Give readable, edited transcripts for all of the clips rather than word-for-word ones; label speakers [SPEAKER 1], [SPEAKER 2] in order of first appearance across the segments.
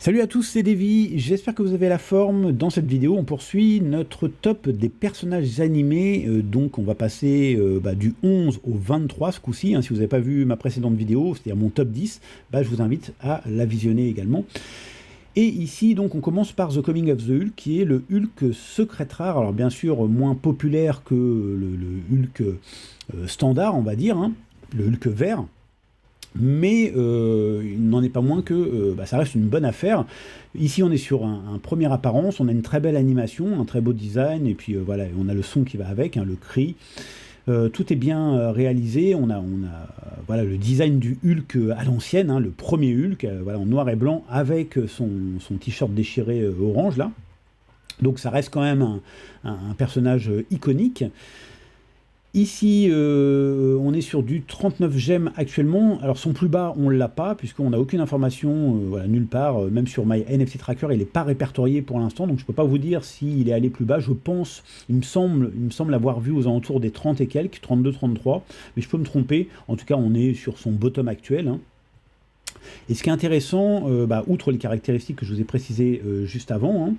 [SPEAKER 1] Salut à tous, c'est Davy, j'espère que vous avez la forme. Dans cette vidéo, on poursuit notre top des personnages animés, donc on va passer du 11 au 23 ce coup-ci. Si vous n'avez pas vu ma précédente vidéo, c'est-à-dire mon top 10, je vous invite à la visionner également. Et ici, donc, on commence par The Coming of the Hulk, qui est le Hulk secret rare, alors bien sûr moins populaire que le Hulk standard, on va dire, le Hulk vert. Mais il n'en est pas moins que ça reste une bonne affaire. Ici, on est sur un première apparence, on a une très belle animation, un très beau design, et puis voilà, on a le son qui va avec, le cri. Tout est bien réalisé, on a voilà, le design du Hulk à l'ancienne, le premier Hulk, voilà, en noir et blanc, avec son t-shirt déchiré orange, là. Donc ça reste quand même un personnage iconique. Ici, on est sur du 39 gemmes actuellement. Alors son plus bas, on ne l'a pas, puisqu'on n'a aucune information, nulle part. Même sur My NFC Tracker, il n'est pas répertorié pour l'instant, donc je ne peux pas vous dire s'il est allé plus bas. Je pense, il me semble l'avoir vu aux alentours des 30 et quelques, 32, 33, mais je peux me tromper. En tout cas, on est sur son bottom actuel. Et ce qui est intéressant, outre les caractéristiques que je vous ai précisées juste avant,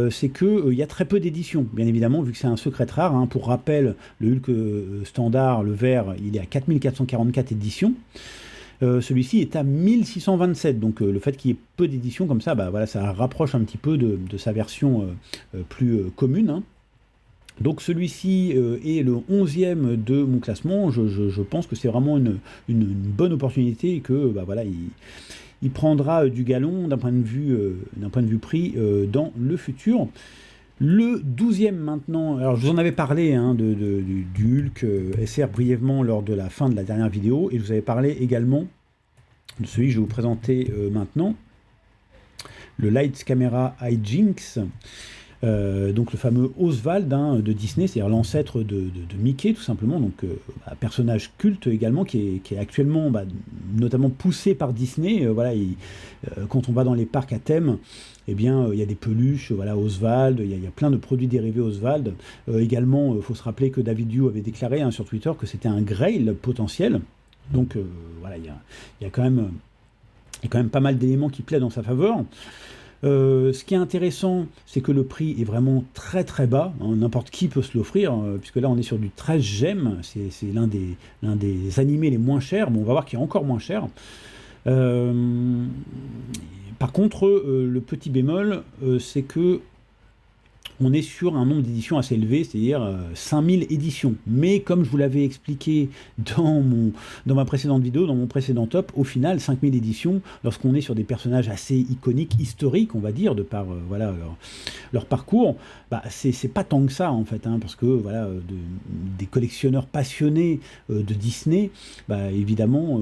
[SPEAKER 1] c'est qu'il y a très peu d'éditions, bien évidemment, vu que c'est un secret rare. Pour rappel, le Hulk standard, le vert, il est à 4444 éditions. Celui-ci est à 1627, donc le fait qu'il y ait peu d'éditions comme ça, voilà, ça rapproche un petit peu de sa version plus commune. Donc celui-ci est le 11e de mon classement. Je pense que c'est vraiment une bonne opportunité et que voilà, il prendra du galon d'un point de vue prix dans le futur. Le 12e maintenant, alors je vous en avais parlé du Hulk SR brièvement lors de la fin de la dernière vidéo, et je vous avais parlé également de celui que je vais vous présenter maintenant, le Lights Camera Hijinks. Donc le fameux Oswald de Disney, c'est-à-dire l'ancêtre de Mickey tout simplement, donc personnage culte également qui est actuellement notamment poussé par Disney. Quand on va dans les parcs à thème, eh bien il y a des peluches, Oswald, il y a plein de produits dérivés Oswald. Également, il faut se rappeler que David Yu avait déclaré sur Twitter que c'était un Grail potentiel. Donc il y a quand même pas mal d'éléments qui plaident en sa faveur. Ce qui est intéressant, c'est que le prix est vraiment très très bas, n'importe qui peut se l'offrir, puisque là on est sur du 13 gemmes, c'est l'un des animés les moins chers, on va voir qu'il est encore moins cher. Par contre, le petit bémol, c'est que on est sur un nombre d'éditions assez élevé, c'est-à-dire 5000 éditions. Mais comme je vous l'avais expliqué dans ma précédente vidéo, dans mon précédent top, au final, 5000 éditions, lorsqu'on est sur des personnages assez iconiques, historiques, on va dire, de par leur parcours, c'est pas tant que ça, en fait, parce que des collectionneurs passionnés de Disney, évidemment,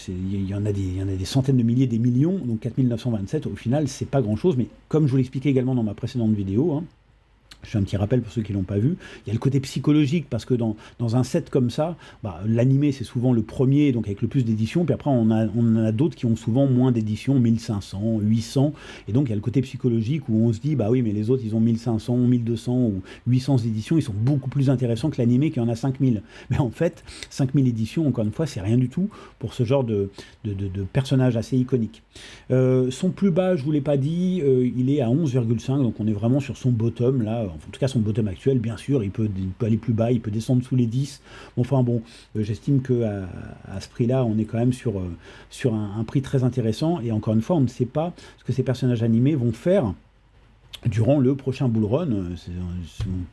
[SPEAKER 1] il y en a des centaines de milliers, des millions, donc 4927, au final, c'est pas grand-chose, mais comme je vous l'expliquais également dans ma précédente vidéo, je fais un petit rappel pour ceux qui ne l'ont pas vu. Il y a le côté psychologique, parce que dans un set comme ça, l'animé c'est souvent le premier, donc avec le plus d'éditions, puis après on en a d'autres qui ont souvent moins d'éditions, 1500, 800, et donc il y a le côté psychologique où on se dit, oui mais les autres ils ont 1500, 1200 ou 800 éditions, ils sont beaucoup plus intéressants que l'animé qui en a 5000. Mais en fait, 5000 éditions, encore une fois, c'est rien du tout pour ce genre de personnage assez iconique. Son plus bas, je ne vous l'ai pas dit, il est à 11,5, donc on est vraiment sur son bottom là. En tout cas son bottom actuel, bien sûr, il peut aller plus bas, il peut descendre sous les 10. J'estime qu'à ce prix-là, on est quand même sur un prix très intéressant, et encore une fois, on ne sait pas ce que ces personnages animés vont faire durant le prochain bull run.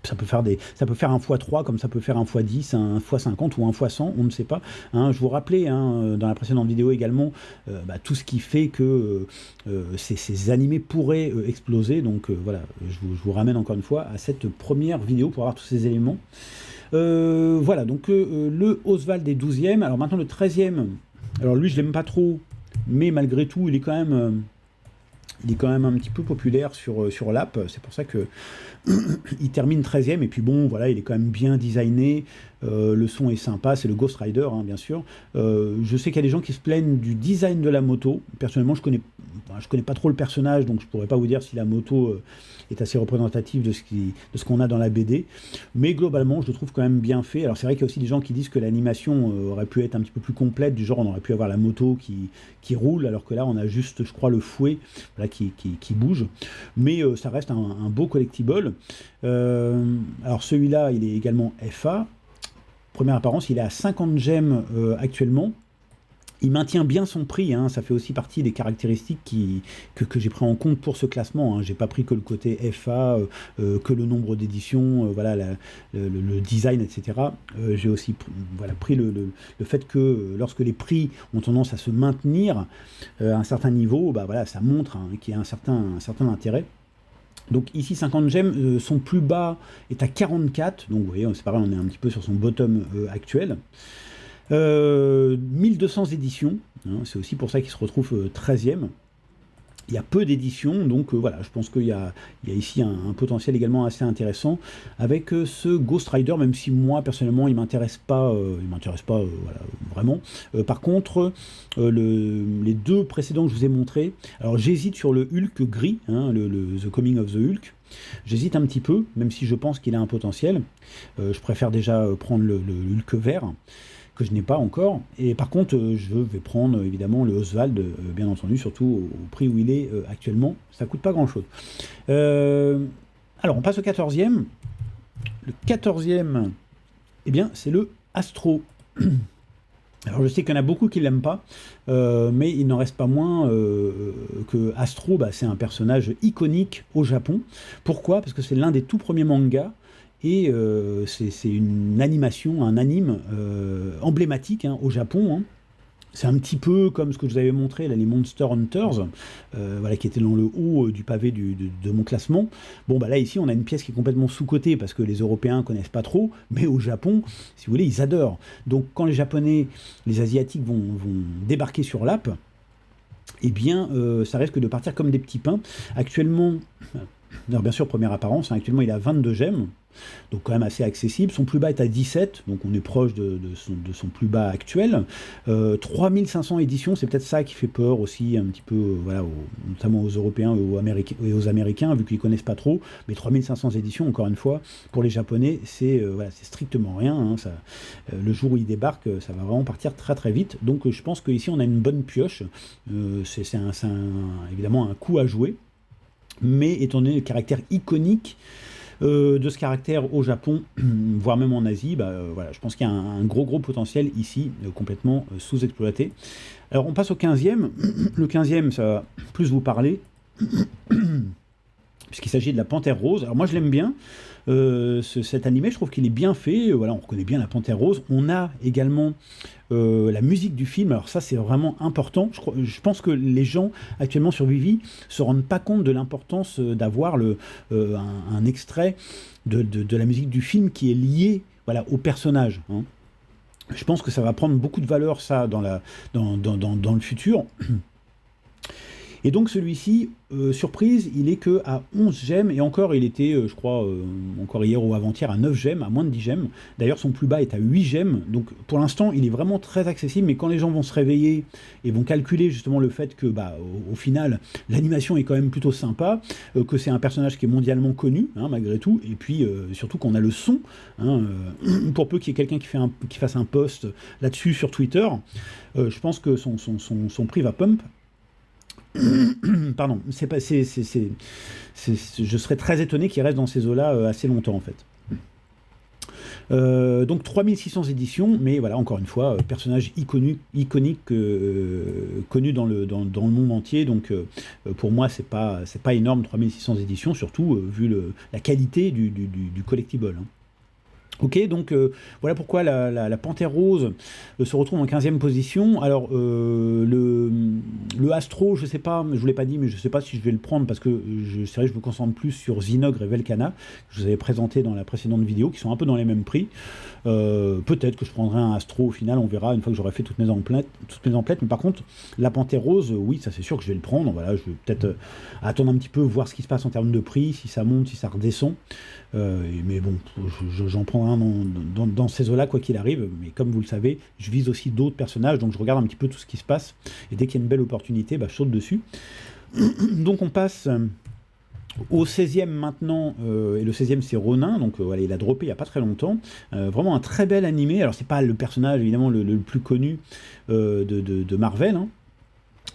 [SPEAKER 1] Ça peut faire un x3 comme ça peut faire un x10, un x50 ou un x100, on ne sait pas. Je vous rappelais dans la précédente vidéo également tout ce qui fait que ces animés pourraient exploser. Donc voilà, je vous ramène encore une fois à cette première vidéo pour avoir tous ces éléments. Voilà, donc le Oswald est 12e. Alors maintenant le 13e, alors lui je l'aime pas trop, mais malgré tout il est quand même un petit peu populaire sur l'app, c'est pour ça que il termine 13e, et puis il est quand même bien designé, le son est sympa, c'est le Ghost Rider, bien sûr. Je sais qu'il y a des gens qui se plaignent du design de la moto. Personnellement, je connais pas trop le personnage, donc je pourrais pas vous dire si la moto est assez représentative de ce qu'on a dans la BD, mais globalement, je le trouve quand même bien fait. Alors c'est vrai qu'il y a aussi des gens qui disent que l'animation aurait pu être un petit peu plus complète, du genre on aurait pu avoir la moto qui roule, alors que là on a juste, je crois, le fouet qui bouge, mais ça reste un beau collectible. Alors celui-là, il est également FA. Première apparence, il est à 50 gemmes actuellement. Il maintient bien son prix, hein, ça fait aussi partie des caractéristiques que j'ai pris en compte pour ce classement. Hein. J'ai pas pris que le côté FA, que le nombre d'éditions, voilà, le design, etc. J'ai aussi pris le fait que lorsque les prix ont tendance à se maintenir à un certain niveau, voilà, ça montre qu'il y a un certain intérêt. Donc ici 50 gemmes, son plus bas est à 44, donc vous voyez, c'est pareil, on est un petit peu sur son bottom actuel. 1200 éditions, hein, c'est aussi pour ça qu'il se retrouve 13e. Il y a peu d'éditions, donc voilà, je pense qu'il y a ici un potentiel également assez intéressant avec ce Ghost Rider, même si moi personnellement il m'intéresse pas voilà, vraiment. Par contre, les deux précédents que je vous ai montrés, alors j'hésite sur le Hulk gris, hein, The Coming of the Hulk. J'hésite un petit peu, même si je pense qu'il a un potentiel. Je préfère déjà prendre le Hulk vert, que je n'ai pas encore, et par contre je vais prendre évidemment le Oswald, bien entendu, surtout au prix où il est actuellement, ça coûte pas grand chose. Alors on passe au 14e. Le 14e, eh bien c'est le Astro. Alors je sais qu'il y en a beaucoup qui ne l'aiment pas, mais il n'en reste pas moins que Astro, c'est un personnage iconique au Japon. Pourquoi? Parce que c'est l'un des tout premiers mangas, et c'est une animation, un anime emblématique, hein, au Japon. Hein. C'est un petit peu comme ce que je vous avais montré, là, les Monster Hunters, voilà, qui étaient dans le haut du pavé de mon classement. Bon, là, ici, on a une pièce qui est complètement sous-cotée, parce que les Européens ne connaissent pas trop, mais au Japon, si vous voulez, ils adorent. Donc, quand les Japonais, les Asiatiques vont débarquer sur l'app, eh bien, ça risque de partir comme des petits pains. Actuellement, alors bien sûr, première apparence, hein, actuellement, il a 22 gemmes, donc quand même assez accessible. Son plus bas est à 17, donc on est proche de son plus bas actuel. 3500 éditions, c'est peut-être ça qui fait peur aussi un petit peu, voilà, notamment aux Européens et aux Américains, vu qu'ils ne connaissent pas trop. Mais 3500 éditions, encore une fois, pour les Japonais, c'est strictement rien. Hein, le jour où ils débarquent, ça va vraiment partir très très vite. Donc je pense qu'ici, on a une bonne pioche. C'est évidemment un coup à jouer. Mais étant donné le caractère iconique de ce caractère au Japon, voire même en Asie, voilà, je pense qu'il y a un gros potentiel ici, complètement sous-exploité. Alors on passe au 15e. Le 15e, ça va plus vous parler, puisqu'il s'agit de la Panthère Rose. Alors moi je l'aime bien, cet animé, je trouve qu'il est bien fait, voilà, on reconnaît bien la Panthère Rose. On a également la musique du film, alors ça c'est vraiment important. Je pense que les gens actuellement sur Vivi se rendent pas compte de l'importance d'avoir un extrait de la musique du film qui est lié, voilà, au personnage. Hein. Je pense que ça va prendre beaucoup de valeur, ça, dans le futur. Et donc celui-ci, surprise, il est que à 11 gemmes, et encore il était, je crois, encore hier ou avant-hier, à 9 gemmes, à moins de 10 gemmes. D'ailleurs son plus bas est à 8 gemmes, donc pour l'instant il est vraiment très accessible, mais quand les gens vont se réveiller et vont calculer justement le fait que, au final, l'animation est quand même plutôt sympa, que c'est un personnage qui est mondialement connu, hein, malgré tout, et puis surtout qu'on a le son, hein, pour peu qu'il y ait quelqu'un qui fasse un post là-dessus sur Twitter, je pense que son prix va pump. Pardon, je serais très étonné qu'il reste dans ces eaux-là assez longtemps en fait. Donc 3600 éditions, mais voilà, encore une fois, personnage iconique, connu dans le monde entier, donc pour moi c'est pas énorme 3600 éditions, surtout vu la qualité du collectible. Hein. Ok, donc voilà pourquoi la Panthère Rose se retrouve en 15e position. Alors, le Astro, je sais pas, je vous l'ai pas dit, mais je sais pas si je vais le prendre parce que c'est vrai que je me concentre plus sur Zinogre et Velkhana, que je vous avais présenté dans la précédente vidéo, qui sont un peu dans les mêmes prix. Peut-être que je prendrai un Astro au final, on verra une fois que j'aurai fait toutes mes emplettes. Mais par contre, la Panthère Rose, oui, ça c'est sûr que je vais le prendre. Voilà, je vais peut-être attendre un petit peu, voir ce qui se passe en termes de prix, si ça monte, si ça redescend. Mais bon, j'en prendrai un dans ces eaux-là, quoi qu'il arrive. Mais comme vous le savez, je vise aussi d'autres personnages, donc je regarde un petit peu tout ce qui se passe. Et dès qu'il y a une belle opportunité, je saute dessus. Donc on passe au 16e maintenant, et le 16e c'est Ronin, donc voilà, il a droppé il n'y a pas très longtemps. Vraiment un très bel animé. Alors c'est pas le personnage évidemment le plus connu de Marvel, hein.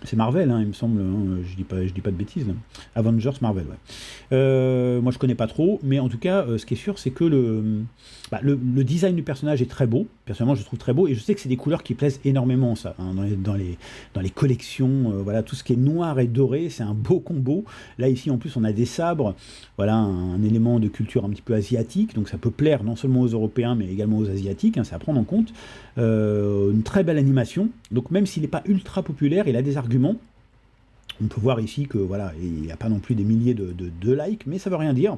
[SPEAKER 1] C'est Marvel, hein, il me semble, hein, je dis pas de bêtises. Là. Avengers, Marvel, ouais. Moi, je connais pas trop, mais en tout cas, ce qui est sûr, c'est que le design du personnage est très beau. Personnellement, je le trouve très beau, et je sais que c'est des couleurs qui plaisent énormément, ça, hein, dans les collections. Voilà, tout ce qui est noir et doré, c'est un beau combo. Là, ici, en plus, on a des sabres. Voilà, un élément de culture un petit peu asiatique, donc ça peut plaire non seulement aux Européens, mais également aux Asiatiques. Hein, c'est à prendre en compte. Une très belle animation. Donc, même s'il n'est pas ultra populaire, il a des arguments. On peut voir ici que voilà, il n'y a pas non plus des milliers de likes, mais ça veut rien dire.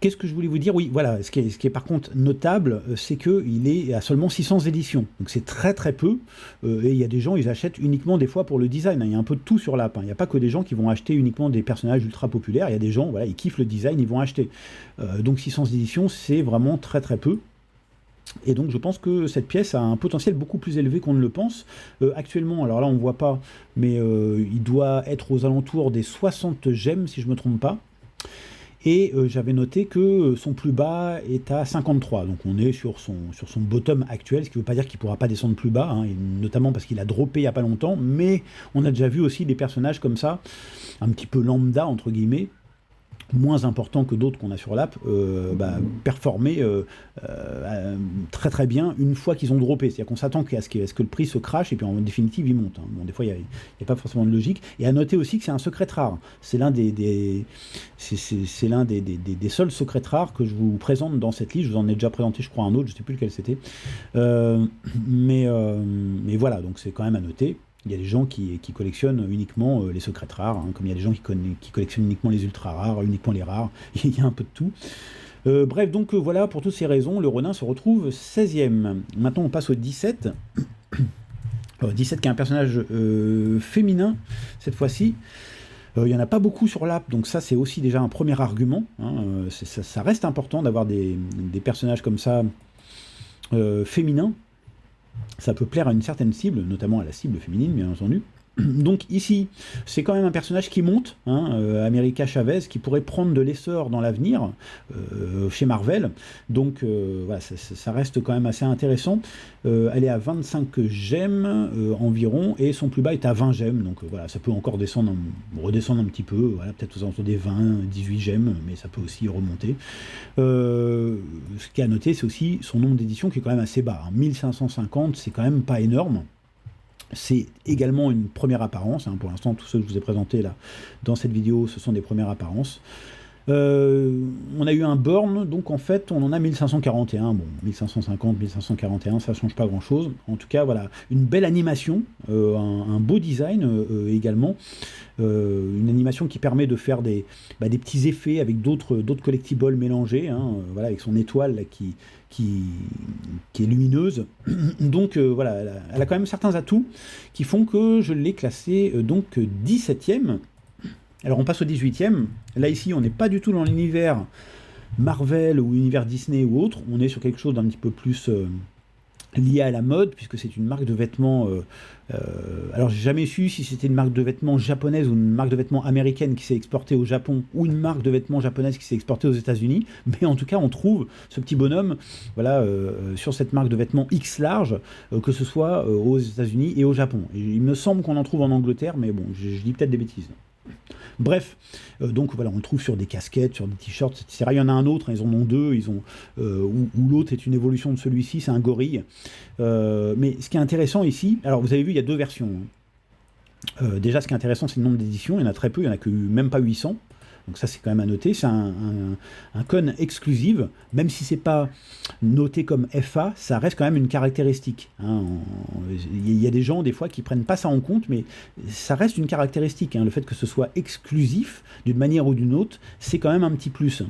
[SPEAKER 1] Qu'est-ce que je voulais vous dire? Oui, voilà, ce qui est par contre notable, c'est qu'il est à seulement 600 éditions. Donc c'est très très peu. Et il y a des gens, ils achètent uniquement des fois pour le design. Hein. Il y a un peu de tout sur l'app. Hein. Il n'y a pas que des gens qui vont acheter uniquement des personnages ultra populaires. Il y a des gens, voilà, ils kiffent le design, ils vont acheter. Donc 600 éditions, c'est vraiment très très peu. Et donc je pense que cette pièce a un potentiel beaucoup plus élevé qu'on ne le pense. Actuellement, alors là on ne voit pas, mais il doit être aux alentours des 60 gemmes si je ne me trompe pas. Et j'avais noté que son plus bas est à 53, donc on est sur son bottom actuel, ce qui ne veut pas dire qu'il ne pourra pas descendre plus bas, hein, et notamment parce qu'il a droppé il n'y a pas longtemps, mais on a déjà vu aussi des personnages comme ça, un petit peu lambda entre guillemets, moins important que d'autres qu'on a sur l'app, performer très très bien une fois qu'ils ont droppé. C'est-à-dire qu'on s'attend à ce que le prix se crache et puis en définitive il monte. Hein. Bon, des fois il n'y a pas forcément de logique. Et à noter aussi que c'est un secret rare. C'est l'un des seuls secrets rares que je vous présente dans cette liste. Je vous en ai déjà présenté, je crois, un autre, je ne sais plus lequel c'était. Mais voilà, donc c'est quand même à noter. Il y a des gens qui collectionnent uniquement les secrets rares, hein, comme il y a des gens qui collectionnent uniquement les ultra rares, uniquement les rares, il y a un peu de tout. Bref, donc voilà, pour toutes ces raisons, le Ronin se retrouve 16e. Maintenant on passe au 17. 17 qui est un personnage féminin, cette fois-ci. Il n'y en a pas beaucoup sur l'app, donc ça c'est aussi déjà un premier argument. Hein, ça reste important d'avoir des personnages comme ça féminins. Ça peut plaire à une certaine cible, notamment à la cible féminine, bien entendu. Donc ici, c'est quand même un personnage qui monte, hein, America Chavez, qui pourrait prendre de l'essor dans l'avenir chez Marvel. Donc voilà, ça reste quand même assez intéressant. Elle est à 25 gemmes environ, et son plus bas est à 20 gemmes. Donc voilà, ça peut encore redescendre un petit peu, voilà, peut-être aux alentours des 20, 18 gemmes, mais ça peut aussi remonter. Ce qui est à noter, c'est aussi son nombre d'éditions qui est quand même assez bas. Hein. 1550, c'est quand même pas énorme. C'est également une première apparence, hein. Pour l'instant, tous ceux que je vous ai présentés là dans cette vidéo, ce sont des premières apparences. On a eu un burn, donc en fait on en a 1541, bon 1550, 1541, ça change pas grand chose. En tout cas voilà, une belle animation, un beau design également, une animation qui permet de faire des petits effets avec d'autres collectibles mélangés, hein, voilà, avec son étoile là, qui est lumineuse. Donc voilà, elle a quand même certains atouts qui font que je l'ai classée donc 17e. Alors on passe au 18e, là ici on n'est pas du tout dans l'univers Marvel ou univers Disney ou autre, on est sur quelque chose d'un petit peu plus lié à la mode, puisque c'est une marque de vêtements, alors j'ai jamais su si c'était une marque de vêtements japonaise ou une marque de vêtements américaine qui s'est exportée au Japon, ou une marque de vêtements japonaise qui s'est exportée aux États-Unis, mais en tout cas on trouve ce petit bonhomme voilà, sur cette marque de vêtements X large, que ce soit aux États-Unis et au Japon. Et il me semble qu'on en trouve en Angleterre, mais bon, je dis peut-être des bêtises. Bref, donc voilà, on le trouve sur des casquettes, sur des t-shirts, etc. Il y en a un autre, hein, ils en ont deux, où l'autre est une évolution de celui-ci, c'est un gorille. Mais ce qui est intéressant ici, alors vous avez vu, il y a deux versions. Hein. Déjà, ce qui est intéressant, c'est le nombre d'éditions, il y en a très peu, il n'y en a que même pas 800. Donc ça, c'est quand même à noter. C'est un con exclusive, même si c'est pas noté comme FA, ça reste quand même une caractéristique. Hein. Il y a des gens, des fois, qui prennent pas ça en compte, mais ça reste une caractéristique. Hein. Le fait que ce soit exclusif, d'une manière ou d'une autre, c'est quand même un petit plus.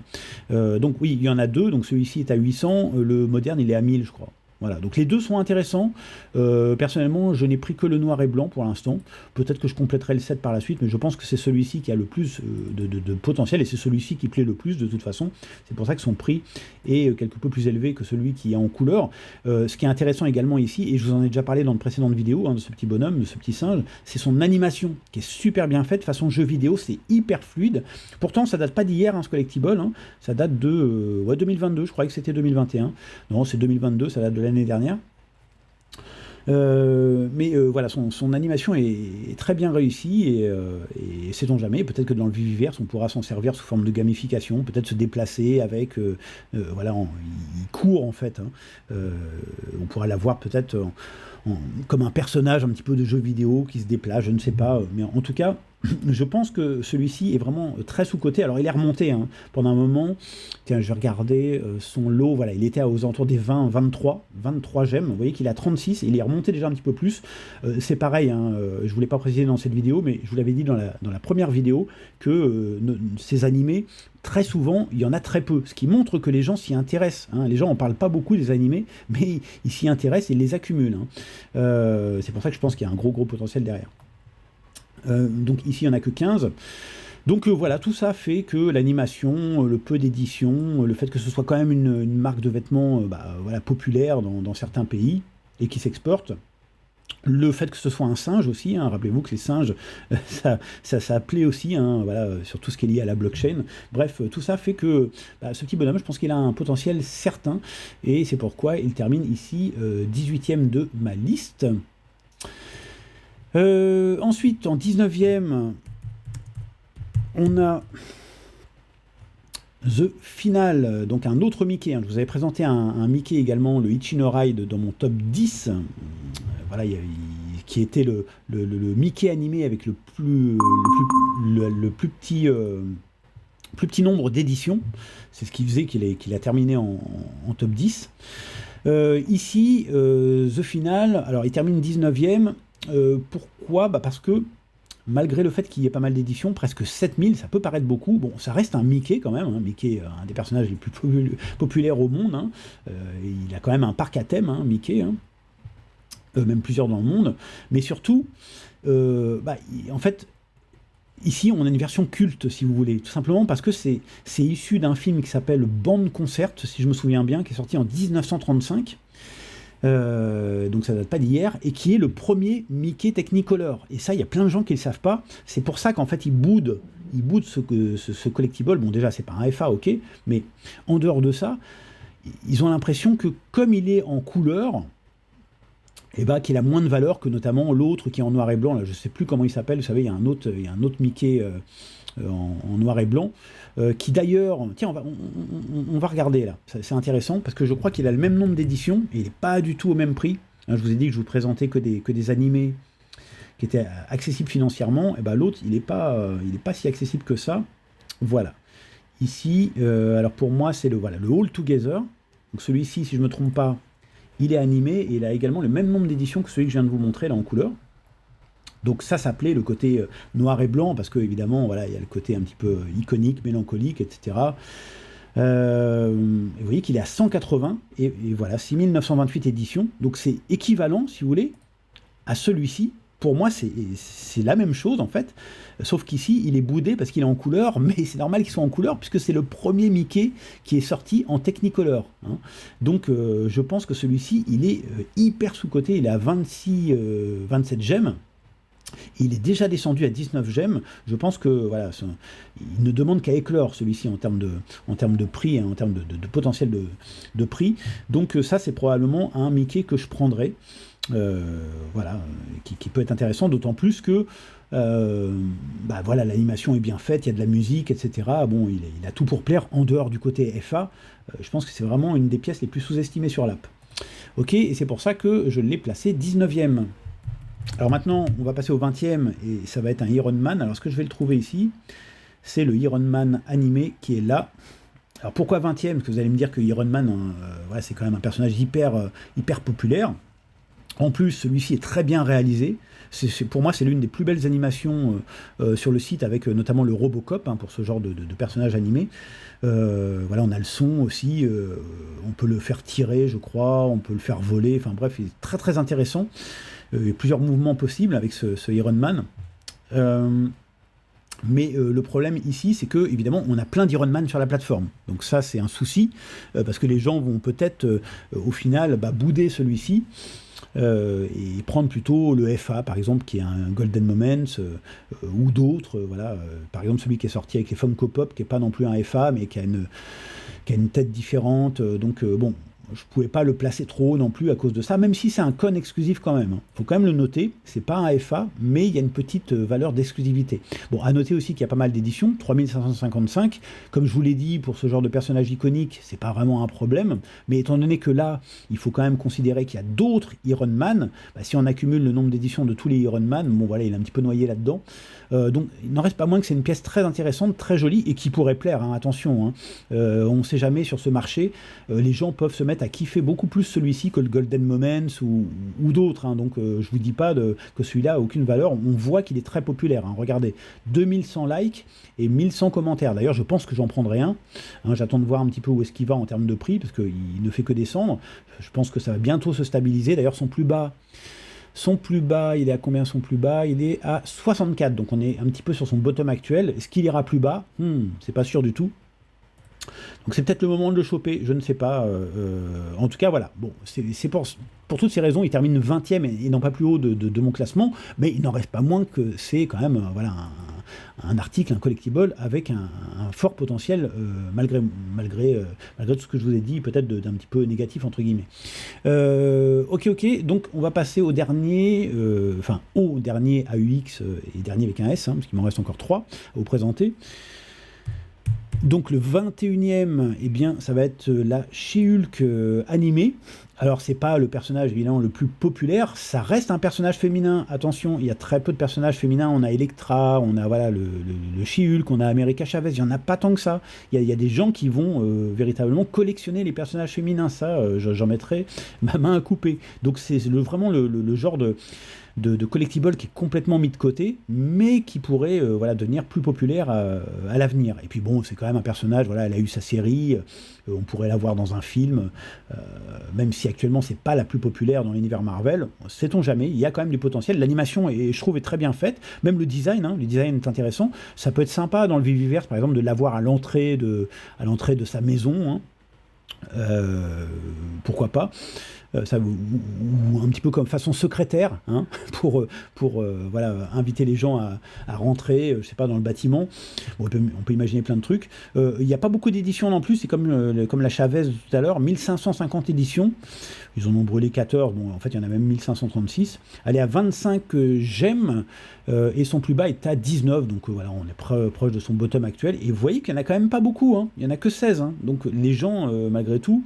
[SPEAKER 1] Donc oui, il y en a deux. Donc celui-ci est à 800, le moderne, il est à 1000, je crois. Voilà, donc les deux sont intéressants. Personnellement, je n'ai pris que le noir et blanc pour l'instant. Peut-être que je compléterai le set par la suite, mais je pense que c'est celui-ci qui a le plus de potentiel, et c'est celui-ci qui plaît le plus de toute façon. C'est pour ça que son prix est quelque peu plus élevé que celui qui est en couleur. Ce qui est intéressant également ici, et je vous en ai déjà parlé dans de précédentes vidéos, hein, de ce petit bonhomme, de ce petit singe, c'est son animation, qui est super bien faite, façon jeu vidéo, c'est hyper fluide. Pourtant, ça date pas d'hier, hein, ce collectible, hein. Ça date de 2022, je croyais que c'était 2021. Non, c'est 2022, ça date de l'année dernière. Voilà, son animation est très bien réussie et sait-on jamais, peut-être que dans le Viviverse, on pourra s'en servir sous forme de gamification, peut-être se déplacer avec, voilà, il court en fait, hein. On pourra l'avoir peut-être comme un personnage un petit peu de jeu vidéo qui se déplace, je ne sais pas, mais en tout cas, je pense que celui-ci est vraiment très sous-coté. Alors il est remonté hein, pendant un moment. Tiens, je vais regarder son lot. Voilà, il était aux alentours des 20, 23 gemmes. Vous voyez qu'il a 36 et il est remonté déjà un petit peu plus. C'est pareil, hein, je ne voulais pas préciser dans cette vidéo, mais je vous l'avais dit dans la première vidéo que ces animés, très souvent, il y en a très peu. Ce qui montre que les gens s'y intéressent. Hein. Les gens n'en parlent pas beaucoup des animés, mais ils s'y intéressent et ils les accumulent. Hein. C'est pour ça que je pense qu'il y a un gros potentiel derrière. Donc ici il n'y en a que 15. Donc voilà, tout ça fait que l'animation, le peu d'édition, le fait que ce soit quand même une marque de vêtements voilà, populaire dans certains pays et qui s'exporte, le fait que ce soit un singe aussi, hein, rappelez-vous que les singes, ça plaît aussi, hein, voilà, sur tout ce qui est lié à la blockchain. Bref, tout ça fait que ce petit bonhomme, je pense qu'il a un potentiel certain, et c'est pourquoi il termine ici 18e de ma liste. Ensuite, en 19e, on a The Final, donc un autre Mickey. Hein. Je vous avais présenté un Mickey également, le Ichino Ride, dans mon top 10. Voilà, qui était le Mickey animé avec le plus petit nombre d'éditions. C'est ce qui faisait qu'il a terminé en top 10. Ici, The Final, alors il termine 19e. Pourquoi ? Parce que malgré le fait qu'il y ait pas mal d'éditions, presque 7000, ça peut paraître beaucoup. Bon, ça reste un Mickey quand même. Hein. Mickey, un des personnages les plus populaires au monde. Hein. Il a quand même un parc à thème, hein, Mickey. Hein. Même plusieurs dans le monde. Mais surtout, en fait, ici, on a une version culte, si vous voulez. Tout simplement parce que c'est issu d'un film qui s'appelle Band Concert, si je me souviens bien, qui est sorti en 1935. Donc ça date pas d'hier, et qui est le premier Mickey Technicolor. Et ça, il y a plein de gens qui ne le savent pas. C'est pour ça qu'en fait, ils boudent ce collectible. Bon, déjà, c'est pas un FA, ok, mais en dehors de ça, ils ont l'impression que comme il est en couleur, qu'il a moins de valeur que notamment l'autre qui est en noir et blanc. Là, je sais plus comment il s'appelle. Vous savez, il y a un autre Mickey en noir et blanc, qui d'ailleurs, tiens, on va regarder là, c'est intéressant, parce que je crois qu'il a le même nombre d'éditions, et il n'est pas du tout au même prix. Hein, je vous ai dit que je vous présentais que des animés qui étaient accessibles financièrement, et l'autre, il n'est pas si accessible que ça. Voilà. Ici, alors pour moi, c'est le All Together. Donc celui-ci, si je ne me trompe pas, il est animé, et il a également le même nombre d'éditions que celui que je viens de vous montrer là en couleur. Donc ça s'appelait le côté noir et blanc, parce que évidemment, voilà, il y a le côté un petit peu iconique, mélancolique, etc. Vous voyez qu'il est à 180, et voilà, 6928 éditions. Donc c'est équivalent, si vous voulez, à celui-ci. Pour moi, c'est la même chose, en fait, sauf qu'ici, il est boudé parce qu'il est en couleur, mais c'est normal qu'il soit en couleur, puisque c'est le premier Mickey qui est sorti en Technicolor. Hein. Donc, je pense que celui-ci, il est hyper sous-coté, il est à 27 gemmes. Il est déjà descendu à 19 gemmes. Je pense que voilà, il ne demande qu'à éclore celui-ci en termes de prix, hein, en termes de potentiel de prix. Donc ça, c'est probablement un Mickey que je prendrais. Voilà, qui peut être intéressant, d'autant plus que voilà, l'animation est bien faite, il y a de la musique, etc. Bon, il a tout pour plaire en dehors du côté FA. Je pense que c'est vraiment une des pièces les plus sous-estimées sur l'app. Ok, et c'est pour ça que je l'ai placé 19e. Alors maintenant, on va passer au 20e, et ça va être un Iron Man. Alors ce que je vais le trouver ici, c'est le Iron Man animé qui est là. Alors pourquoi 20e ? Parce que vous allez me dire que Iron Man, voilà, c'est quand même un personnage hyper populaire. En plus, celui-ci est très bien réalisé. Pour moi, c'est l'une des plus belles animations sur le site, avec notamment le Robocop, hein, pour ce genre de personnage animé. Voilà, on a le son aussi. On peut le faire tirer, je crois. On peut le faire voler. Enfin bref, il est très très intéressant. Il y a plusieurs mouvements possibles avec ce Iron Man. Mais le problème ici, c'est que évidemment, on a plein d'Iron Man sur la plateforme. Donc ça, c'est un souci, parce que les gens vont peut-être, au final, bouder celui-ci, et prendre plutôt le FA, par exemple, qui est un Golden Moments, ou d'autres. Voilà, par exemple, celui qui est sorti avec les Funko Pop, qui n'est pas non plus un FA, mais qui a une tête différente. Donc bon, je pouvais pas le placer trop haut non plus à cause de ça, même si c'est un con exclusif quand même. Faut quand même le noter, c'est pas un FA, mais il y a une petite valeur d'exclusivité. Bon, à noter aussi qu'il y a pas mal d'éditions, 3555. Comme je vous l'ai dit, pour ce genre de personnage iconique, c'est pas vraiment un problème, mais étant donné que là, il faut quand même considérer qu'il y a d'autres Iron Man, bah, si on accumule le nombre d'éditions de tous les Iron Man, bon voilà, il est un petit peu noyé là-dedans. Donc il n'en reste pas moins que c'est une pièce très intéressante, très jolie, et qui pourrait plaire, hein, attention, hein. On ne sait jamais sur ce marché, les gens peuvent se mettre à kiffer beaucoup plus celui-ci que le Golden Moments ou d'autres, hein. Donc je vous dis pas que celui-là a aucune valeur, on voit qu'il est très populaire, hein. Regardez, 2100 likes et 1100 commentaires, d'ailleurs je pense que j'en prendrai un, hein, j'attends de voir un petit peu où est-ce qu'il va en termes de prix, parce qu'il ne fait que descendre, je pense que ça va bientôt se stabiliser, d'ailleurs son plus bas, il est à combien son plus bas? Il est à 64, donc on est un petit peu sur son bottom actuel. Est-ce qu'il ira plus bas? C'est pas sûr du tout. Donc c'est peut-être le moment de le choper, je ne sais pas. En tout cas, voilà. Bon, c'est pour toutes ces raisons, il termine 20e et non pas plus haut de mon classement, mais il n'en reste pas moins que c'est quand même voilà, un article, un collectible avec un fort potentiel, malgré tout ce que je vous ai dit, peut-être d'un petit peu négatif, entre guillemets. Ok, donc on va passer au dernier, au dernier AUX et dernier avec un S, hein, parce qu'il m'en reste encore 3 à vous présenter. Donc le 21e, eh bien, ça va être la She-Hulk animée. Alors c'est pas le personnage évidemment le plus populaire, ça reste un personnage féminin. Attention, il y a très peu de personnages féminins. On a Elektra, on a voilà le She-Hulk, on a America Chavez. Il y en a pas tant que ça. Il y a des gens qui vont véritablement collectionner les personnages féminins. Ça, j'en mettrai ma main à couper. Donc c'est vraiment le genre de collectible qui est complètement mis de côté, mais qui pourrait voilà, devenir plus populaire à l'avenir. Et puis bon, c'est quand même un personnage, voilà, elle a eu sa série, on pourrait la voir dans un film, même si actuellement c'est pas la plus populaire dans l'univers Marvel, sait-on jamais, il y a quand même du potentiel, l'animation je trouve est très bien faite, même le design est intéressant, ça peut être sympa dans le Viviverse par exemple de l'avoir à l'entrée de sa maison, hein. Pourquoi pas. Ça, ou un petit peu comme façon secrétaire, hein, pour voilà, inviter les gens à rentrer, je sais pas, dans le bâtiment. Bon, on peut imaginer plein de trucs. Il n'y a pas beaucoup d'éditions non plus, c'est comme la Chavez tout à l'heure, 1550 éditions. Ils en ont brûlé 14, bon, en fait il y en a même 1536. Elle est à 25 gemmes, et son plus bas est à 19, donc voilà, on est proche de son bottom actuel. Et vous voyez qu'il n'y en a quand même pas beaucoup, hein. Il n'y en a que 16, hein. Donc les gens, malgré tout,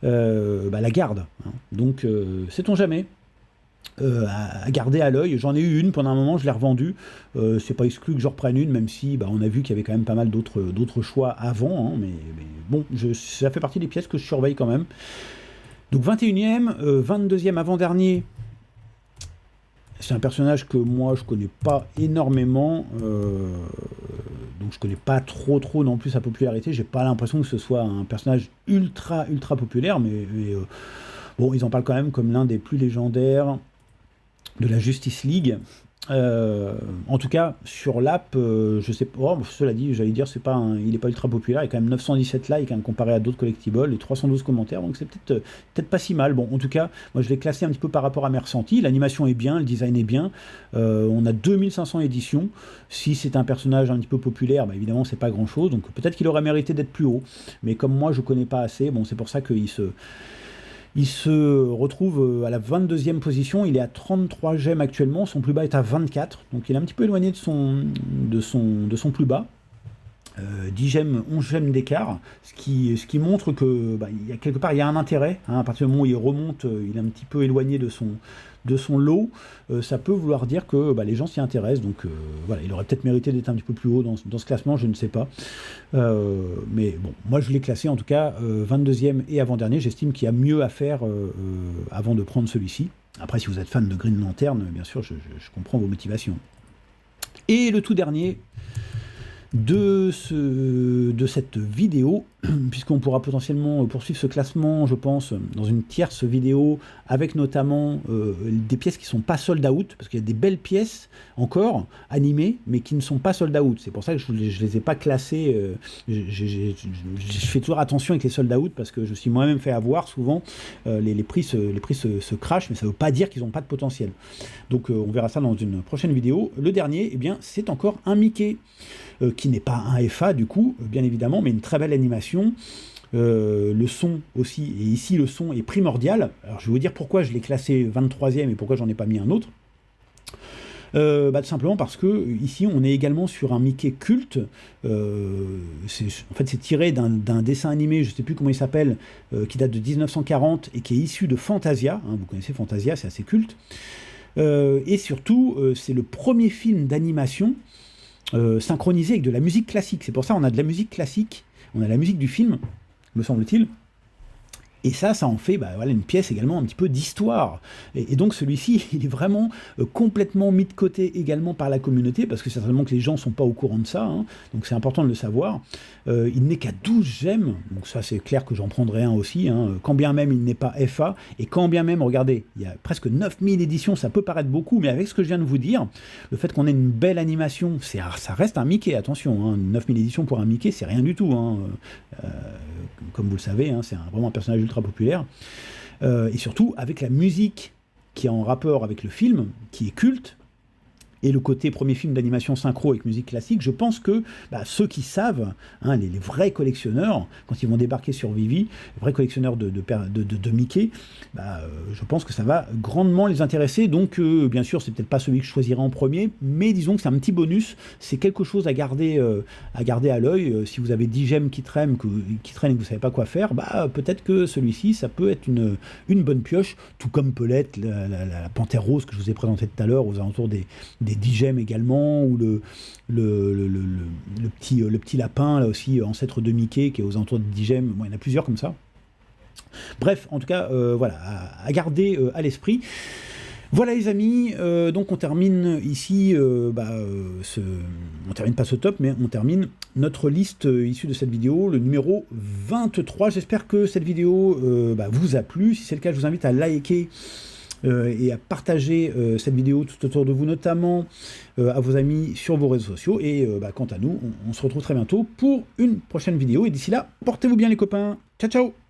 [SPEAKER 1] la garde, hein. Donc sait-on jamais, à garder à l'œil. J'en ai eu une pendant un moment, je l'ai revendue, c'est pas exclu que je reprenne une, même si on a vu qu'il y avait quand même pas mal d'autres choix avant, hein, mais bon, ça fait partie des pièces que je surveille quand même. Donc 21e, 22e avant-dernier, c'est un personnage que moi je connais pas énormément, donc je connais pas trop non plus sa popularité, j'ai pas l'impression que ce soit un personnage ultra populaire, mais bon, ils en parlent quand même comme l'un des plus légendaires de la Justice League. En tout cas, sur l'app, je sais pas, cela dit, j'allais dire, il n'est pas ultra populaire, il y a quand même 917 likes, hein, comparé à d'autres collectibles, et 312 commentaires, donc c'est peut-être pas si mal. Bon, en tout cas, moi je l'ai classé un petit peu par rapport à mes ressentis, l'animation est bien, le design est bien, on a 2500 éditions, si c'est un personnage un petit peu populaire, évidemment c'est pas grand-chose, donc peut-être qu'il aurait mérité d'être plus haut, mais comme moi je connais pas assez, bon, c'est pour ça qu'il se retrouve à la 22e position, il est à 33 gemmes actuellement, son plus bas est à 24, donc il est un petit peu éloigné de son plus bas. 10 gemmes, 11 gemmes d'écart, ce qui montre que il y a quelque part il y a un intérêt, hein, à partir du moment où il remonte, il est un petit peu éloigné de son lot, ça peut vouloir dire que les gens s'y intéressent, donc voilà, il aurait peut-être mérité d'être un petit peu plus haut dans ce classement, je ne sais pas, mais bon, moi je l'ai classé en tout cas 22e et avant-dernier, j'estime qu'il y a mieux à faire avant de prendre celui-ci. Après, si vous êtes fan de Green Lantern, bien sûr, je comprends vos motivations. Et le tout dernier de cette vidéo, puisqu'on pourra potentiellement poursuivre ce classement, je pense, dans une tierce vidéo, avec notamment des pièces qui ne sont pas sold out, parce qu'il y a des belles pièces encore, animées, mais qui ne sont pas sold out. C'est pour ça que je ne les ai pas classées. Je fais toujours attention avec les sold out, parce que je suis moi-même fait avoir, souvent, les prix se crachent, mais ça ne veut pas dire qu'ils n'ont pas de potentiel. Donc on verra ça dans une prochaine vidéo. Le dernier, eh bien, c'est encore un Mickey, qui n'est pas un FA du coup, bien évidemment, mais une très belle animation. le son aussi, et ici le son est primordial. Alors je vais vous dire pourquoi je l'ai classé 23e et pourquoi j'en ai pas mis un autre. Tout simplement parce que ici on est également sur un Mickey culte. En fait c'est tiré d'un dessin animé, je ne sais plus comment il s'appelle, qui date de 1940 et qui est issu de Fantasia. Hein, vous connaissez Fantasia, c'est assez culte. Et surtout, c'est le premier film d'animation synchronisé avec de la musique classique. C'est pour ça qu'on a de la musique classique, on a la musique du film, me semble-t-il. Et ça en fait voilà, une pièce également un petit peu d'histoire. Et donc celui-ci, il est vraiment complètement mis de côté également par la communauté, parce que certainement que les gens ne sont pas au courant de ça, hein, donc c'est important de le savoir. Il n'est qu'à 12 gemmes, donc ça c'est clair que j'en prendrai un aussi, hein, quand bien même il n'est pas FA, et quand bien même, regardez, il y a presque 9000 éditions, ça peut paraître beaucoup, mais avec ce que je viens de vous dire, le fait qu'on ait une belle animation, ça reste un Mickey, attention, hein, 9000 éditions pour un Mickey, c'est rien du tout, hein, comme vous le savez, hein, c'est vraiment un personnage ultra populaire, et surtout avec la musique qui est en rapport avec le film, qui est culte, et le côté premier film d'animation synchro avec musique classique, je pense que ceux qui savent, hein, les vrais collectionneurs, quand ils vont débarquer sur Vivi, les vrais collectionneurs de Mickey, je pense que ça va grandement les intéresser. Donc bien sûr, c'est peut-être pas celui que je choisirai en premier, mais disons que c'est un petit bonus, c'est quelque chose à garder à l'œil. Si vous avez 10 gemmes qui traînent et que vous savez pas quoi faire, peut-être que celui-ci, ça peut être une bonne pioche, tout comme peut l'être la Panthère Rose que je vous ai présentée tout à l'heure, aux alentours des 10 gemmes également, ou le petit lapin, là aussi, ancêtre de Mickey, qui est aux alentours de 10 gemmes. Bon, il y en a plusieurs comme ça. Bref, en tout cas, voilà, à garder à l'esprit. Voilà les amis, donc on termine ici, on termine pas ce top, mais on termine notre liste issue de cette vidéo, le numéro 23. J'espère que cette vidéo vous a plu. Si c'est le cas, je vous invite à liker et à partager cette vidéo tout autour de vous, notamment à vos amis sur vos réseaux sociaux. Et quant à nous, on se retrouve très bientôt pour une prochaine vidéo. Et d'ici là, portez-vous bien les copains. Ciao, ciao!